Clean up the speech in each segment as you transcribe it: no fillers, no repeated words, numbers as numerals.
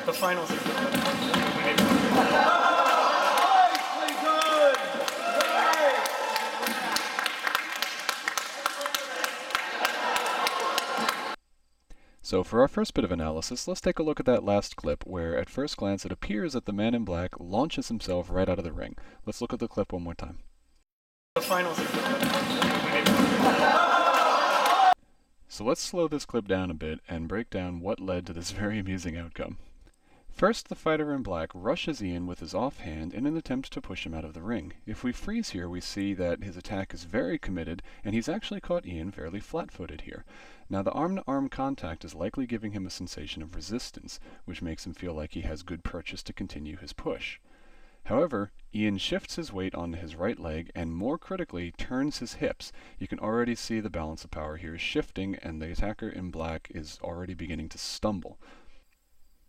The finals. So for our first bit of analysis, let's take a look at that last clip where at first glance it appears that the man in black launches himself right out of the ring. Let's look at the clip one more time. The finals. So let's slow this clip down a bit and break down what led to this very amusing outcome. First, the fighter in black rushes Ian with his offhand in an attempt to push him out of the ring. If we freeze here, we see that his attack is very committed, and he's actually caught Ian fairly flat-footed here. Now, the arm-to-arm contact is likely giving him a sensation of resistance, which makes him feel like he has good purchase to continue his push. However, Ian shifts his weight onto his right leg and, more critically, turns his hips. You can already see the balance of power here is shifting, and the attacker in black is already beginning to stumble.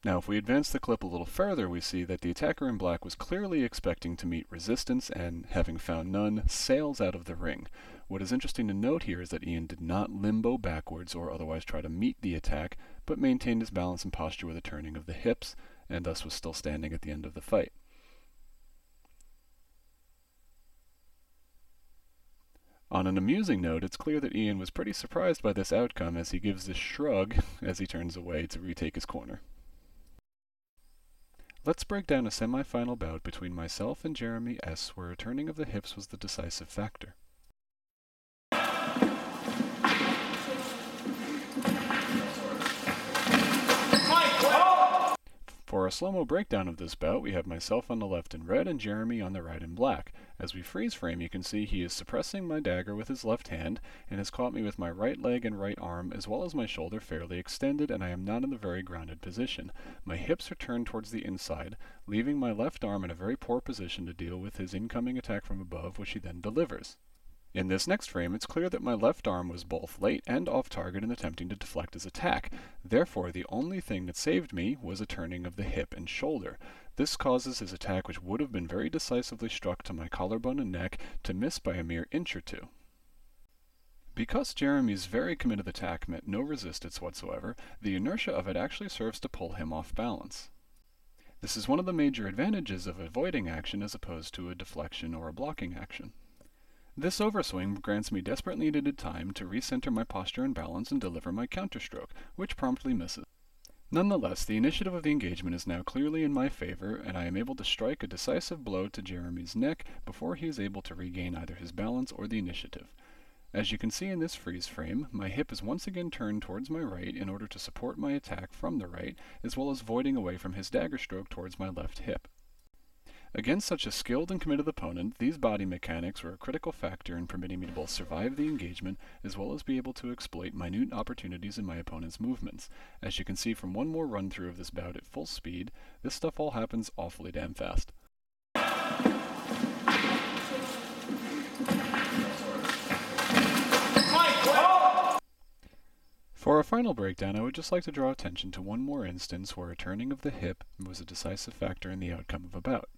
Now, if we advance the clip a little further, we see that the attacker in black was clearly expecting to meet resistance and, having found none, sails out of the ring. What is interesting to note here is that Ian did not limbo backwards or otherwise try to meet the attack, but maintained his balance and posture with a turning of the hips, and thus was still standing at the end of the fight. On an amusing note, it's clear that Ian was pretty surprised by this outcome as he gives this shrug as he turns away to retake his corner. Let's break down a semi-final bout between myself and Jeremy S., where a turning of the hips was the decisive factor. For a slow-mo breakdown of this bout, we have myself on the left in red and Jeremy on the right in black. As we freeze frame, you can see he is suppressing my dagger with his left hand and has caught me with my right leg and right arm as well as my shoulder fairly extended, and I am not in the very grounded position. My hips are turned towards the inside, leaving my left arm in a very poor position to deal with his incoming attack from above, which he then delivers. In this next frame, it's clear that my left arm was both late and off target in attempting to deflect his attack. Therefore, the only thing that saved me was a turning of the hip and shoulder. This causes his attack, which would have been very decisively struck to my collarbone and neck, to miss by a mere inch or two. Because Jeremy's very committed attack met no resistance whatsoever, the inertia of it actually serves to pull him off balance. This is one of the major advantages of avoiding action as opposed to a deflection or a blocking action. This overswing grants me desperately needed time to recenter my posture and balance and deliver my counterstroke, which promptly misses. Nonetheless, the initiative of the engagement is now clearly in my favor, and I am able to strike a decisive blow to Jeremy's neck before he is able to regain either his balance or the initiative. As you can see in this freeze frame, my hip is once again turned towards my right in order to support my attack from the right, as well as voiding away from his dagger stroke towards my left hip. Against such a skilled and committed opponent, these body mechanics were a critical factor in permitting me to both survive the engagement as well as be able to exploit minute opportunities in my opponent's movements. As you can see from one more run through of this bout at full speed, this stuff all happens awfully damn fast. For our final breakdown, I would just like to draw attention to one more instance where a turning of the hip was a decisive factor in the outcome of a bout.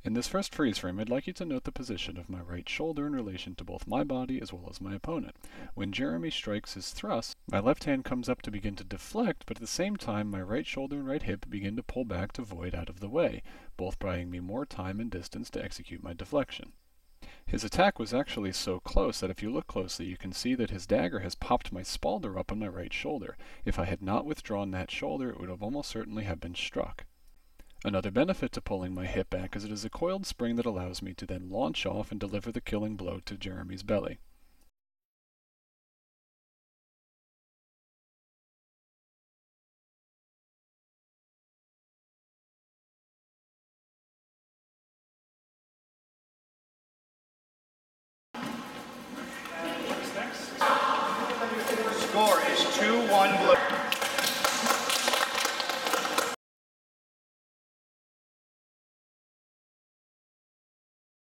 In this first freeze frame, I'd like you to note the position of my right shoulder in relation to both my body as well as my opponent. When Jeremy strikes his thrust, my left hand comes up to begin to deflect, but at the same time my right shoulder and right hip begin to pull back to void out of the way, both buying me more time and distance to execute my deflection. His attack was actually so close that if you look closely you can see that his dagger has popped my spalder up on my right shoulder. If I had not withdrawn that shoulder, it would have almost certainly have been struck. Another benefit to pulling my hip back is it is a coiled spring that allows me to then launch off and deliver the killing blow to Jeremy's belly. Score is 2-1 blue.